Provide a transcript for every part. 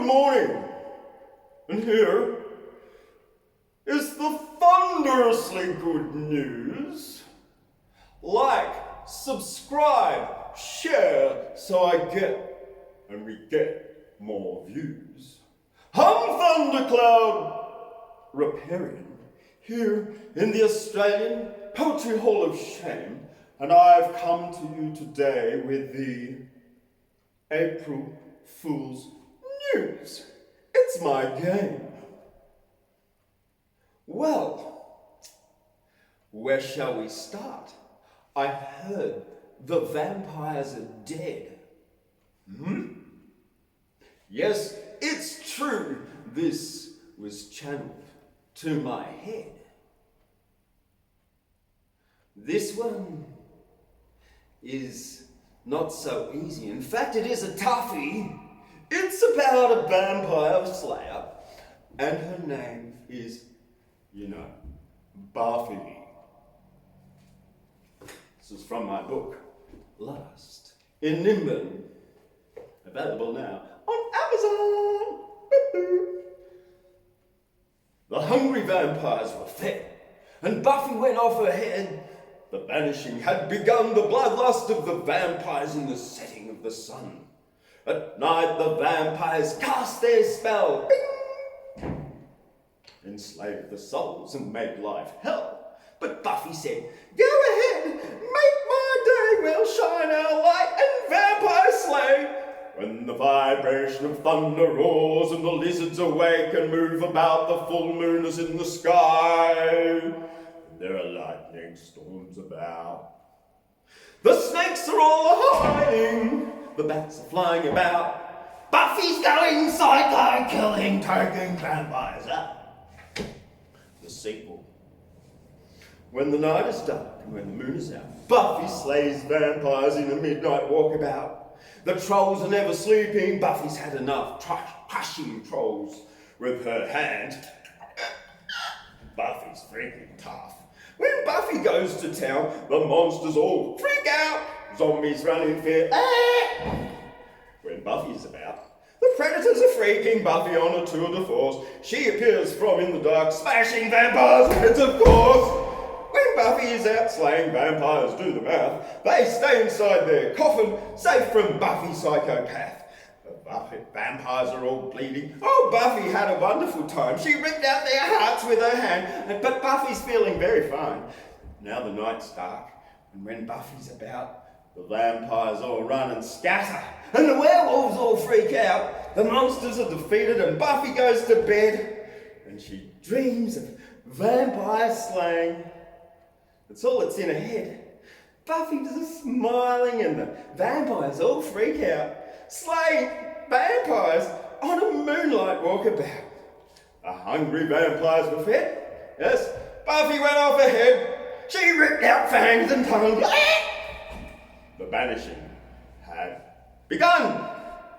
Good morning. And here is the thunderously good news. Like, subscribe, share, so I get and we get more views. I'm Thundercloud, repairian, here in the Australian Poetry Hall of Shame, and I've come to you today with the April Fool's News. It's my game. Well, where shall we start? I heard the vampires are dead. Yes, it's true. This was channeled to my head. This one is not so easy. In fact, it is a toughie. It's about a vampire slayer, and her name is, Buffy. This is from my book, Last in Nimbin, available now on Amazon. The hungry vampires were fed, and Buffy went off her head. The banishing had begun, the bloodlust of the vampires in the setting of the sun. At night the vampires cast their spell, bing, enslaved the souls and made life hell. But Buffy said, "Go ahead, make my day, we'll shine our light and vampire slay." When the vibration of thunder roars and the lizards awake and move about, the full moon is in the sky. There are lightning storms about. The snakes are all hiding. The bats are flying about. Buffy's going psycho, killing, taking vampires up. The sequel. When the night is dark and when the moon is out, Buffy slays vampires in a midnight walkabout. The trolls are never sleeping. Buffy's had enough crushing trolls with her hand. Buffy's freaking tough. When Buffy goes to town, the monsters all freak out. Zombies run in fear. When Buffy's about, the predators are freaking Buffy on a tour de force. She appears from in the dark, smashing vampires' heads, of course. When Buffy is out slaying vampires, do the math. They stay inside their coffin, safe from Buffy's psychopath. The vampires are all bleeding. Oh, Buffy had a wonderful time. She ripped out their hearts with her hand, but Buffy's feeling very fine. Now the night's dark, and when Buffy's about, the vampires all run and scatter, and the werewolves all freak out. The monsters are defeated, and Buffy goes to bed, and she dreams of vampire slaying. That's all that's in her head. Buffy's just smiling, and the vampires all freak out. Slay vampires on a moonlight walkabout. The hungry vampires were fed. Yes, Buffy went off ahead. She ripped out fangs and tongues. The banishing had begun.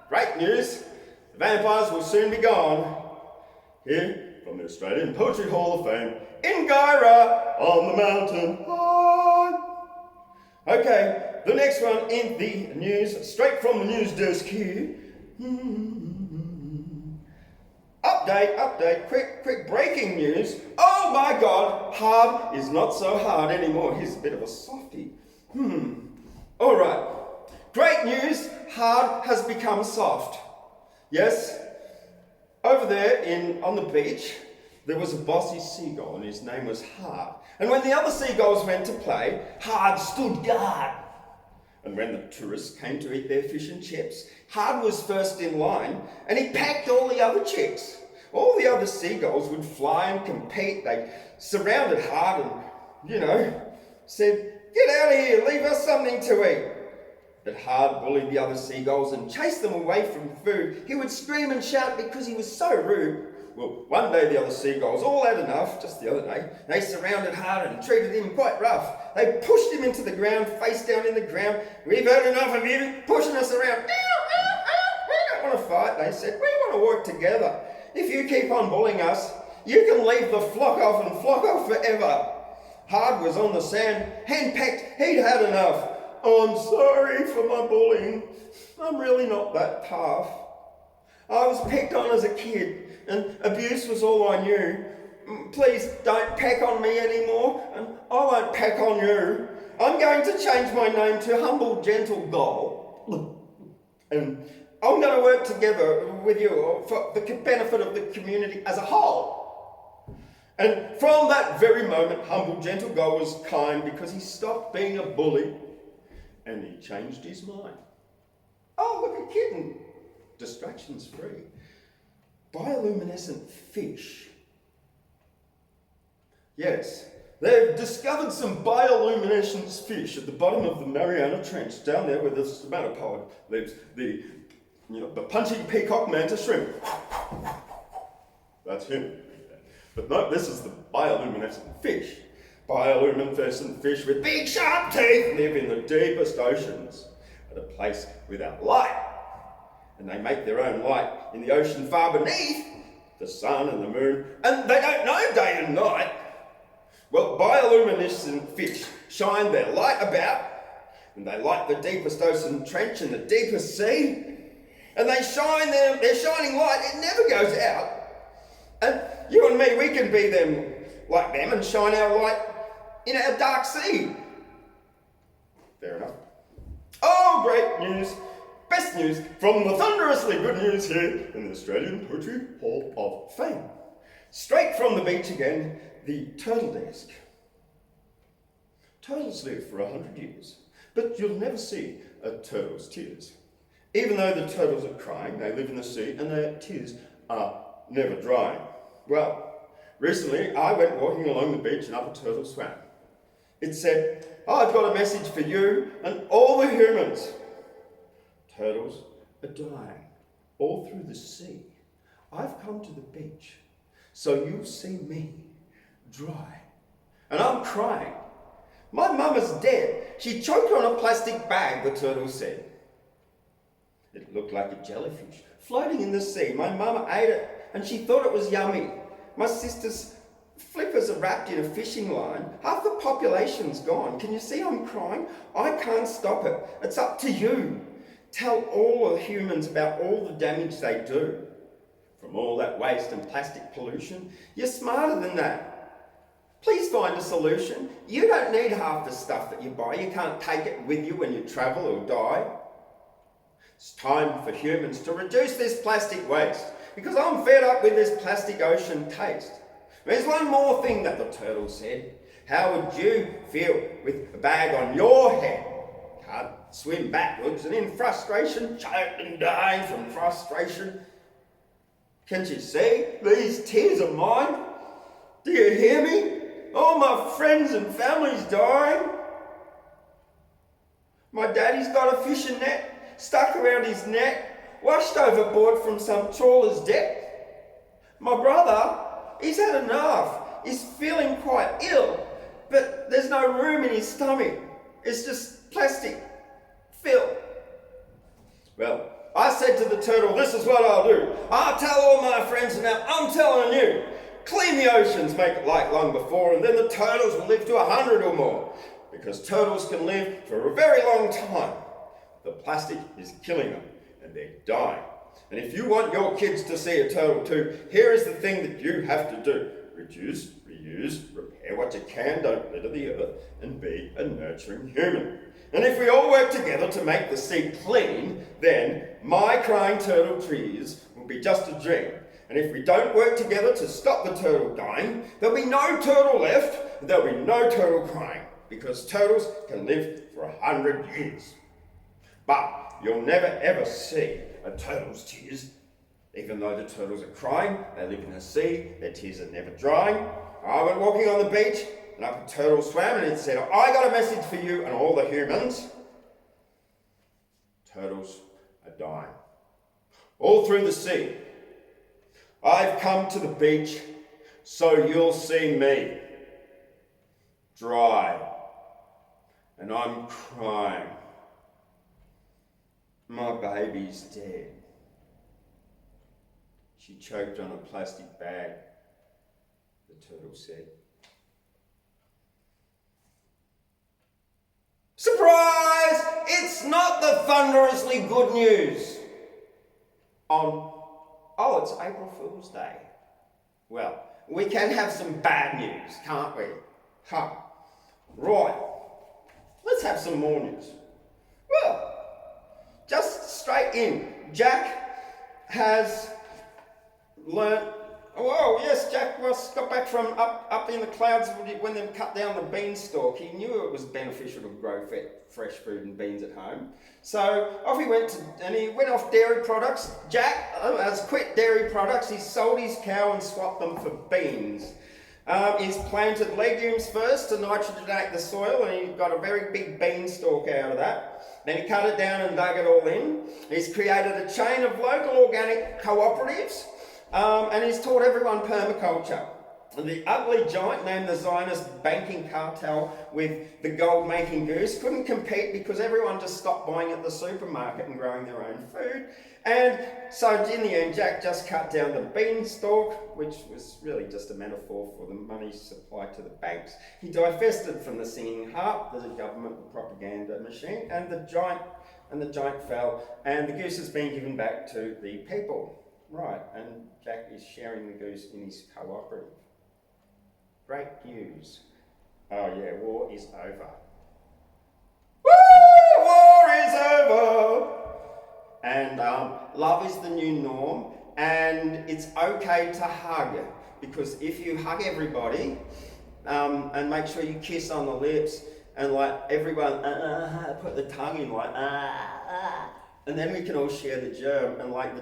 Great news. The vampires will soon be gone. Here from the Australian Poetry Hall of Fame, in Gyra on the mountain high. Okay, the next one in the news, straight from the news desk here. Update, quick breaking news. Oh my God, hard is not so hard anymore. He's a bit of a softie. All right, great news, hard has become soft. Yes, over there on the beach, there was a bossy seagull and his name was Hard. And when the other seagulls went to play, Hard stood guard. And when the tourists came to eat their fish and chips, Hard was first in line and he packed all the other chicks. All the other seagulls would fly and compete. They surrounded Hard and, said, "Get out of here, leave us something to eat." But Hard bullied the other seagulls and chased them away from food. He would scream and shout because he was so rude. Well, one day the other seagulls all had enough, just the other day. They surrounded Hard and treated him quite rough. They pushed him into the ground, face down in the ground. "We've had enough of you pushing us around. We don't want to fight," they said. "We want to work together. If you keep on bullying us, you can leave the flock off and flock off forever." Hard was on the sand, hand-packed, he'd had enough. "I'm sorry for my bullying. I'm really not that tough." I was picked on as a kid, and abuse was all I knew. Please don't peck on me anymore, and I won't peck on you. I'm going to change my name to Humble Gentle Gull, and I'm going to work together with you for the benefit of the community as a whole. And from that very moment, Humble Gentle Gull was kind because he stopped being a bully and he changed his mind. Oh, look, a kitten. Distractions free. Bioluminescent fish. Yes, they've discovered some bioluminescent fish at the bottom of the Mariana Trench, down there where the spermatopod lives. The punching peacock mantis shrimp. That's him. But no, this is the bioluminescent fish. Bioluminescent fish with big sharp teeth live in the deepest oceans at a place without light. And they make their own light in the ocean far beneath the sun and the moon, and they don't know day and night. Well, bioluminescent fish shine their light about, and they light the deepest ocean trench and the deepest sea, and their shining light, it never goes out. And you and me, we can be them like them and shine our light in our dark sea. Fair enough. Oh, great news. Best news from the Thunderously good news here in the Australian Poetry Hall of Fame. Straight from the beach again, the turtle desk. Turtles live for 100 years, but you'll never see a turtle's tears. Even though the turtles are crying, they live in the sea and their tears are never drying. Well, recently I went walking along the beach and up a turtle swam. It said, I've got a message for you and all the humans. Turtles are dying all through the sea. I've come to the beach, so you'll see me dry. And I'm crying. My mum is dead. She choked on a plastic bag, the turtle said. It looked like a jellyfish floating in the sea. My mum ate it and she thought it was yummy. My sister's flippers are wrapped in a fishing line. Half the population's gone. Can you see I'm crying? I can't stop it. It's up to you. Tell all the humans about all the damage they do. From all that waste and plastic pollution, you're smarter than that. Please find a solution. You don't need half the stuff that you buy. You can't take it with you when you travel or die. It's time for humans to reduce this plastic waste because I'm fed up with this plastic ocean taste. There's one more thing that the turtle said. How would you feel with a bag on your head? Can't swim backwards and in frustration, choked and dying from frustration. Can't you see? These tears are mine. Do you hear me? All my friends and family's dying. My daddy's got a fishing net stuck around his neck, washed overboard from some trawler's deck. My brother, he's had enough. He's feeling quite ill, but there's no room in his stomach. It's just plastic fill. Well, I said to the turtle, this is what I'll do. I'll tell all my friends, and now I'm telling you. Clean the oceans, make it like long before, and then the turtles will live to 100 or more. Because turtles can live for a very long time. The plastic is killing them, and they're dying. And if you want your kids to see a turtle too, here is the thing that you have to do. Reduce, reuse, repair what you can, don't litter the earth, and be a nurturing human. And if we all work together to make the sea clean, then my crying turtle tears will be just a dream. And if we don't work together to stop the turtle dying, there'll be no turtle left, and there'll be no turtle crying, because turtles can live for 100 years. But you'll never ever see a turtle's tears. Even though the turtles are crying, they live in the sea, their tears are never drying. I went walking on the beach, and up a turtle swam, and it said, I got a message for you and all the humans. Turtles are dying. All through the sea. I've come to the beach, so you'll see me. Dry. And I'm crying. My baby's dead. She choked on a plastic bag, the turtle said. Surprise! It's not the thunderously good news. On Oh, it's April Fool's Day. Well, we can have some bad news, can't we? Huh. Right. Let's have some more news. Well, just straight in. Jack has learnt. Oh yes, Jack got back from up in the clouds when they cut down the beanstalk. He knew it was beneficial to grow fresh food and beans at home. So off he went, and he went off dairy products. Jack has quit dairy products. He sold his cow and swapped them for beans. He's planted legumes first to nitrogenate the soil, and he got a very big beanstalk out of that. Then he cut it down and dug it all in. He's created a chain of local organic cooperatives. And he's taught everyone permaculture. And the ugly giant named the Zionist banking cartel with the gold-making goose couldn't compete because everyone just stopped buying at the supermarket and growing their own food. And so in the end, Jack just cut down the beanstalk, which was really just a metaphor for the money supplied to the banks. He divested from the singing harp, the government propaganda machine, and the giant fell, and the goose has been given back to the people. Right, and Jack is sharing the goose in his cooperative. Great news. Oh yeah, war is over. Woo! War is over! And love is the new norm, and it's okay to hug, because if you hug everybody, and make sure you kiss on the lips, and like everyone put the tongue in like and then we can all share the germ, and like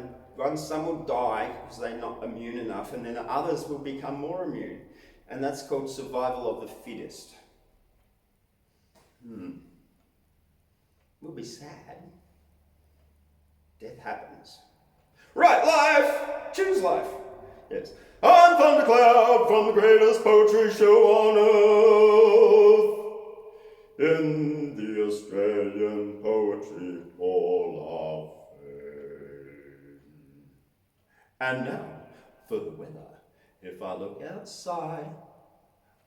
some will die because they're not immune enough, and then others will become more immune. And that's called survival of the fittest. We'll be sad. Death happens. Right, life! Choose life. Yes. I'm Thundercloud from the greatest poetry show on earth. In the Australian Poetry Hall of Fame. And now, for the weather. If I look outside,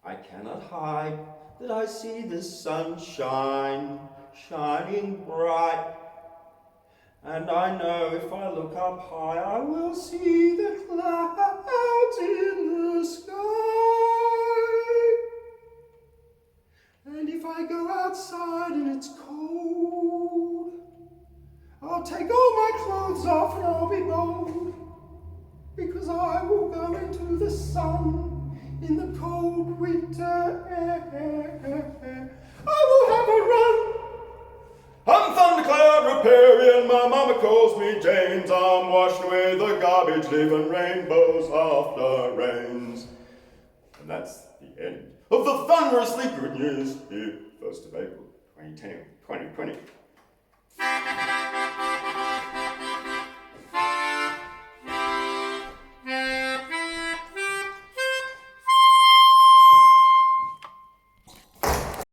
I cannot hide that I see the sunshine shining bright. And I know if I look up high, I will see the clouds in the sky. And if I go outside and it's cold, I'll take all my clothes off and I'll be bold. Because I will go into the sun in the cold winter air. I will have a run. I'm Thundercloud, repairian, my mama calls me James. I'm washed away the garbage, leaving rainbows after rains. And that's the end of the Thunderously good news here, 1st of April, 2020.